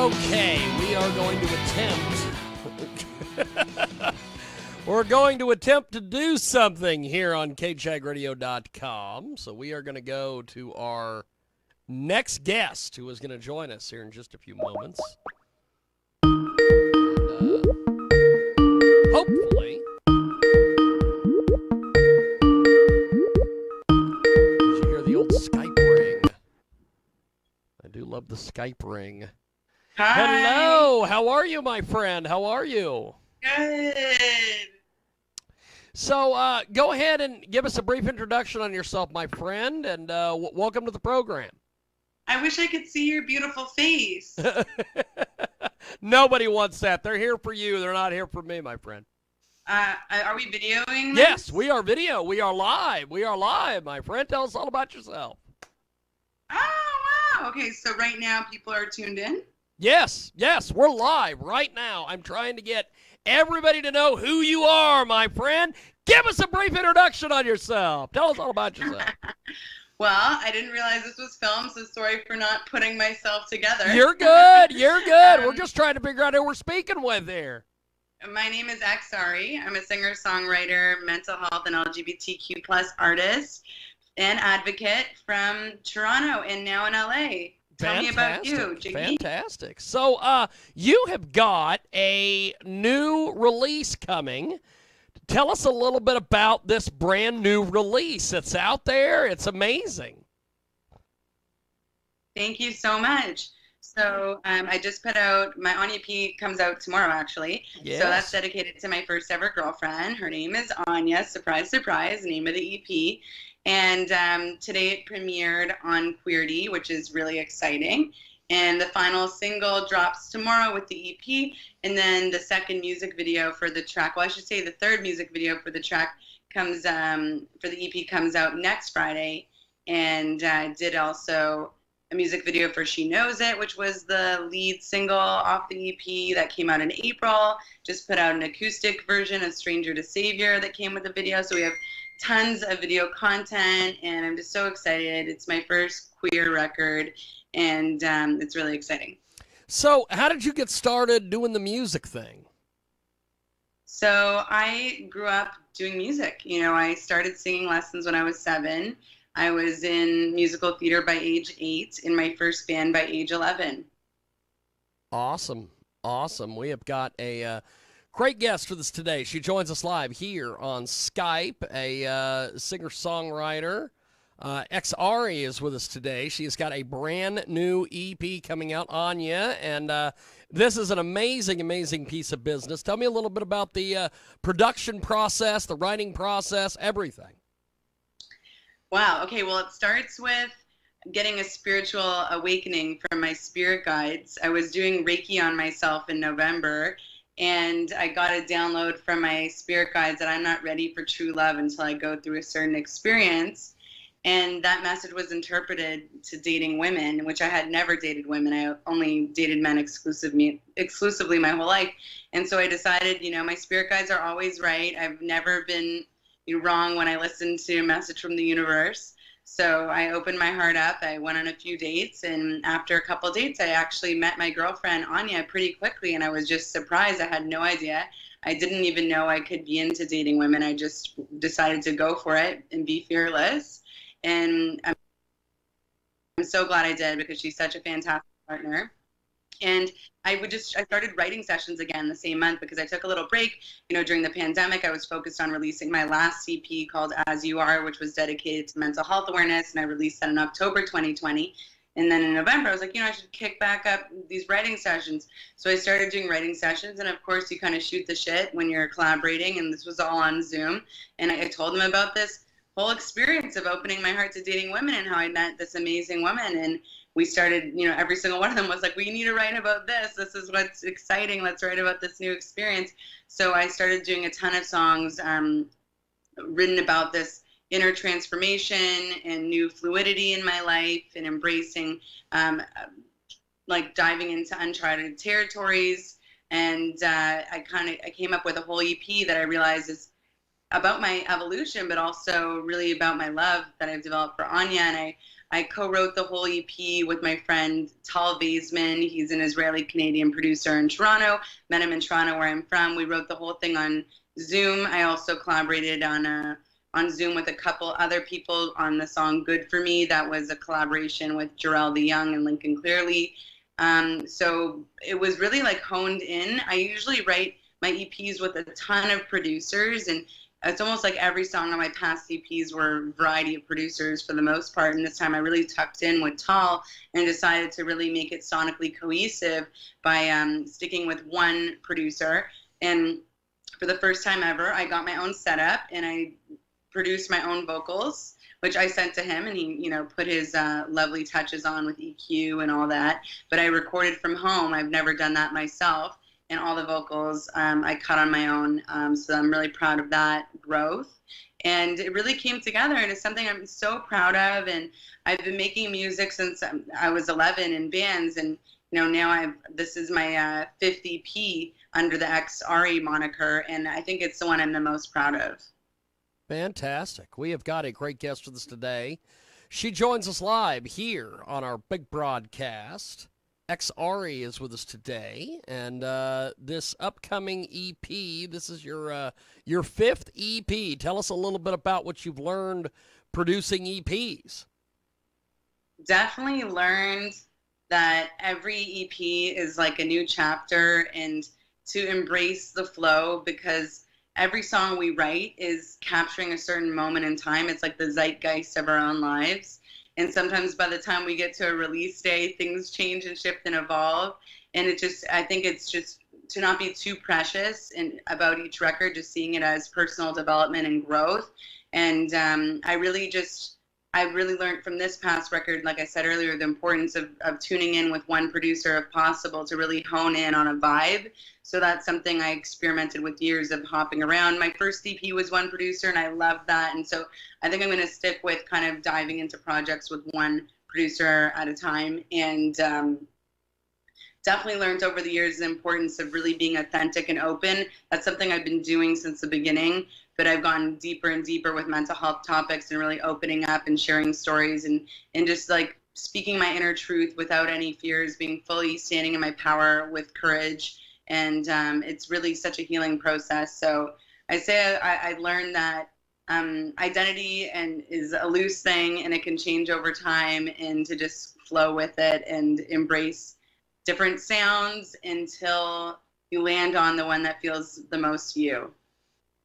Okay, we are going to we're going to attempt to do something here on KJAGradio.com. So we are going to go to our next guest who is going to join us here in just a few moments. And, hopefully, did you hear the old Skype ring? I do love the Skype ring. Hi. Hello, how are you, my friend? How are you? Good. So go ahead and give us a brief introduction on yourself, my friend, and welcome to the program. I wish I could see your beautiful face. Nobody wants that. They're here for you. They're not here for me, my friend. Are we videoing this? Yes, we are video. We are live. We are live, my friend. Tell us all about yourself. Oh, wow. Okay, so right now people are tuned in? Yes, we're live right now. I'm trying to get everybody to know who you are, my friend. Give us a brief introduction on yourself. Tell us all about yourself. Well, I didn't realize this was filmed, so sorry for not putting myself together. You're good. You're good. We're just trying to figure out who we're speaking with here. My name is ARI. I'm a singer-songwriter, mental health, and LGBTQ+ artist and advocate from Toronto and now in LA. Tell me about you, Jiggy. Fantastic. So you have got a new release coming. Tell us a little bit about this brand new release. It's out there. It's amazing. Thank you so much. So I just put out, my On EP comes out tomorrow, actually. Yes. So that's dedicated to my first ever girlfriend. Her name is Anya. Surprise, surprise, name of the EP. And today it premiered on Queerty, which is really exciting. And the final single drops tomorrow with the EP. And then the second music video for the track, well, I should say the third music video for the track comes, for the EP comes out next Friday. And did also a music video for She Knows It, which was the lead single off the EP that came out in April. Just put out an acoustic version of Stranger to Savior that came with the video. So we have tons of video content, and I'm just so excited. It's my first queer record, and it's really exciting. So how did you get started doing the music thing? So I grew up doing music. You know, I started singing lessons when I was 7. I was in musical theater by age 8, in my first band by age 11. Awesome. We have got a great guest with us today. She joins us live here on Skype, a singer-songwriter. ARI is with us today. She has got a brand new EP coming out, Anya, and this is an amazing piece of business. Tell me a little bit about the production process, the writing process, everything. Wow. Okay. Well, it starts with getting a spiritual awakening from my spirit guides. I was doing Reiki on myself in November, and I got a download from my spirit guides that I'm not ready for true love until I go through a certain experience. And that message was interpreted to dating women, which I had never dated women. I only dated men exclusively my whole life. And so I decided, you know, my spirit guides are always right. I've never been wrong when I listened to a message from the universe. So I opened my heart up. I went on a few dates, and after a couple dates, I actually met my girlfriend, Anya, pretty quickly, and I was just surprised. I had no idea. I didn't even know I could be into dating women. I just decided to go for it and be fearless. And I'm so glad I did, because she's such a fantastic partner. And I started writing sessions again the same month, because I took a little break. You know, during the pandemic, I was focused on releasing my last EP called As You Are, which was dedicated to mental health awareness, and I released that in October 2020. And then in November, I was like, you know, I should kick back up these writing sessions. So I started doing writing sessions, and of course, you kind of shoot the shit when you're collaborating, and this was all on Zoom. And I told them about this whole experience of opening my heart to dating women and how I met this amazing woman. And we started, you know, every single one of them was like, we need to write about this. This is what's exciting. Let's write about this new experience. So I started doing a ton of songs written about this inner transformation and new fluidity in my life, and embracing, like diving into uncharted territories. And I came up with a whole EP that I realized is about my evolution, but also really about my love that I've developed for Anya. And I I co-wrote the whole EP with my friend Tal Vaisman. He's an Israeli-Canadian producer in Toronto. Met him in Toronto, where I'm from. We wrote the whole thing on Zoom. I also collaborated on Zoom with a couple other people on the song Good For Me. That was a collaboration with Jarrell the Young and Lincoln Clearly. So it was really like honed in. I usually write my EPs with a ton of producers, and it's almost like every song on my past EPs were a variety of producers for the most part. And this time I really tucked in with Tal and decided to really make it sonically cohesive by sticking with one producer. And for the first time ever, I got my own setup and I produced my own vocals, which I sent to him, and he, put his lovely touches on with EQ and all that. But I recorded from home. I've never done that myself, and all the vocals I cut on my own. So I'm really proud of that growth, and it really came together, and it's something I'm so proud of. And I've been making music since I was 11 in bands, and now this is my fifth EP under the ARI moniker, and I think it's the one I'm the most proud of. Fantastic. We have got a great guest with us today. She joins us live here on our big broadcast. ARI is with us today, and this upcoming EP, this is your fifth EP. Tell us a little bit about what you've learned producing EPs. Definitely learned that every EP is like a new chapter, and to embrace the flow, because every song we write is capturing a certain moment in time. It's like the zeitgeist of our own lives. And sometimes by the time we get to a release day, things change and shift and evolve. And I think it's just to not be too precious about each record, just seeing it as personal development and growth. And I really learned from this past record, like I said earlier, the importance of tuning in with one producer if possible to really hone in on a vibe. So that's something I experimented with years of hopping around. My first EP was one producer, and I loved that. And so I think I'm going to stick with kind of diving into projects with one producer at a time. And definitely learned over the years the importance of really being authentic and open. That's something I've been doing since the beginning, but I've gone deeper and deeper with mental health topics and really opening up and sharing stories and just like speaking my inner truth without any fears, being fully standing in my power with courage. And it's really such a healing process. So I say I learned that identity is a loose thing, and it can change over time, and to just flow with it and embrace different sounds until you land on the one that feels the most you.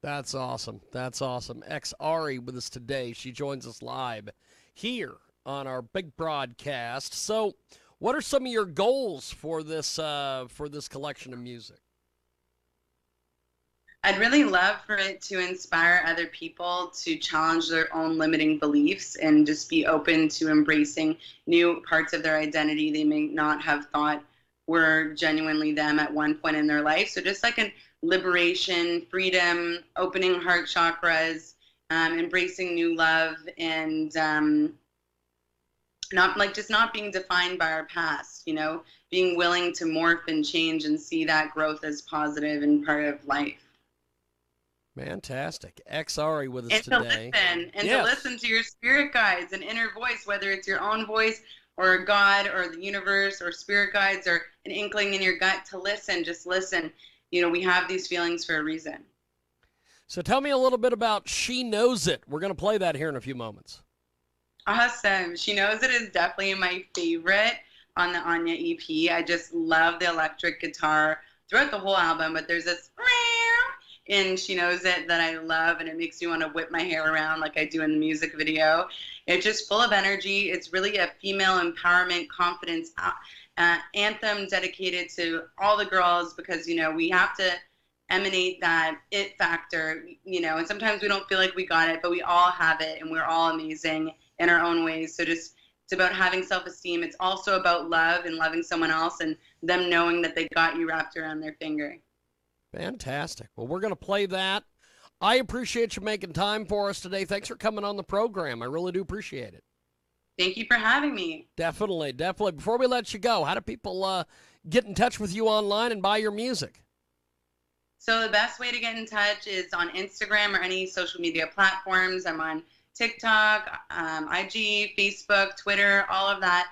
That's awesome. That's awesome. ARI with us today. She joins us live here on our big broadcast. So what are some of your goals for this collection of music? I'd really love for it to inspire other people to challenge their own limiting beliefs and just be open to embracing new parts of their identity they may not have thought were genuinely them at one point in their life. So just like a liberation, freedom, opening heart chakras, embracing new love, and not being defined by our past, being willing to morph and change and see that growth as positive and part of life. Fantastic. ARI with us today. To listen to your spirit guides and inner voice, whether it's your own voice or God or the universe or spirit guides or an inkling in your gut, to listen, just listen. We have these feelings for a reason. So tell me a little bit about She Knows It. We're going to play that here in a few moments. Awesome. She Knows It is definitely my favorite on the Anya EP. I just love the electric guitar throughout the whole album, but there's this in She Knows It that I love, and it makes me want to whip my hair around like I do in the music video. It's just full of energy. It's really a female empowerment, confidence anthem dedicated to all the girls, because, we have to emanate that it factor, and sometimes we don't feel like we got it, but we all have it, and we're all amazing in our own ways. So it's about having self-esteem. It's also about love and loving someone else and them knowing that they got you wrapped around their finger. Fantastic. Well, we're going to play that. I appreciate you making time for us today. Thanks for coming on the program. I really do appreciate it. Thank you for having me. Definitely, definitely. Before we let you go, how do people get in touch with you online and buy your music? So the best way to get in touch is on Instagram or any social media platforms. I'm on TikTok, IG, Facebook, Twitter, all of that.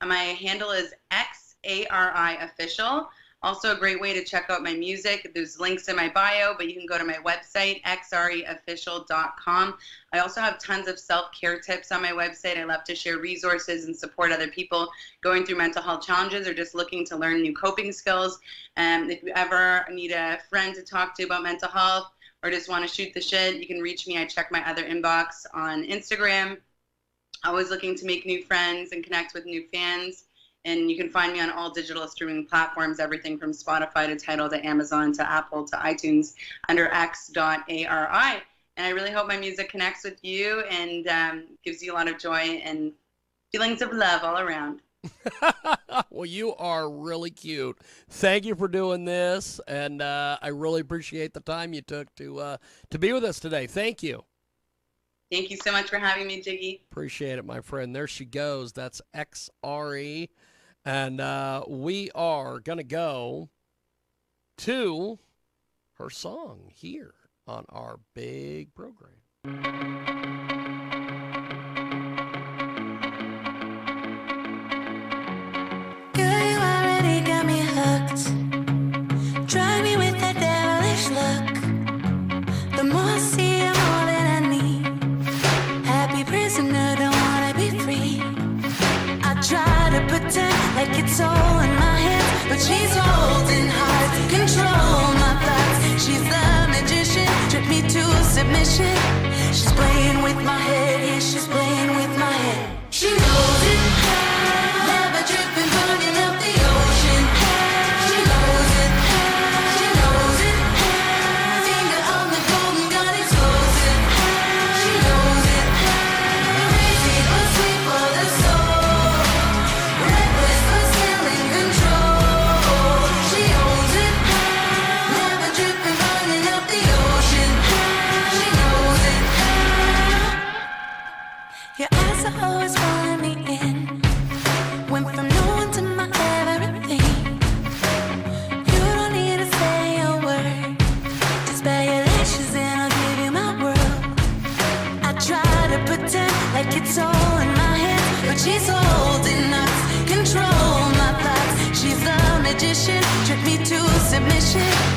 My handle is XARI Official. Also a great way to check out my music. There's links in my bio, but you can go to my website, xreofficial.com. I also have tons of self-care tips on my website. I love to share resources and support other people going through mental health challenges or just looking to learn new coping skills. If you ever need a friend to talk to about mental health or just want to shoot the shit, you can reach me. I check my other inbox on Instagram. Always looking to make new friends and connect with new fans. And you can find me on all digital streaming platforms, everything from Spotify to Tidal to Amazon to Apple to iTunes under x.ari. And I really hope my music connects with you and gives you a lot of joy and feelings of love all around. Well, you are really cute. Thank you for doing this, and I really appreciate the time you took to be with us today. Thank you. Thank you so much for having me, Jiggy. Appreciate it, my friend. There she goes. That's XRE. And we are going to go to her song here on our big program. Girl, you already got me hooked. Drive me with that devilish look. The more I see, the more that I need. Happy prisoner, don't wanna be free. I try to pretend like it's all in my hands, but she's holding hard to control my thoughts. She's the magician, trick me to submission. She's playing with my head, yeah, she's playing with my head. She knows it, never dripping, burning up the ocean. She knows it, she knows it. Finger on the golden gun, explosive. She knows it, crazy but sweet for the soul. Reckless but still in control. She owns it, never dripping, burning up the ocean. She knows it. Your eyes are always pulling me in. Went from no one to my everything. You don't need to say a word. Just bow your lashes and I'll give you my world. I try to pretend like it's all in my hands, but she's holding us, control my thoughts. She's the magician, trick me to submission.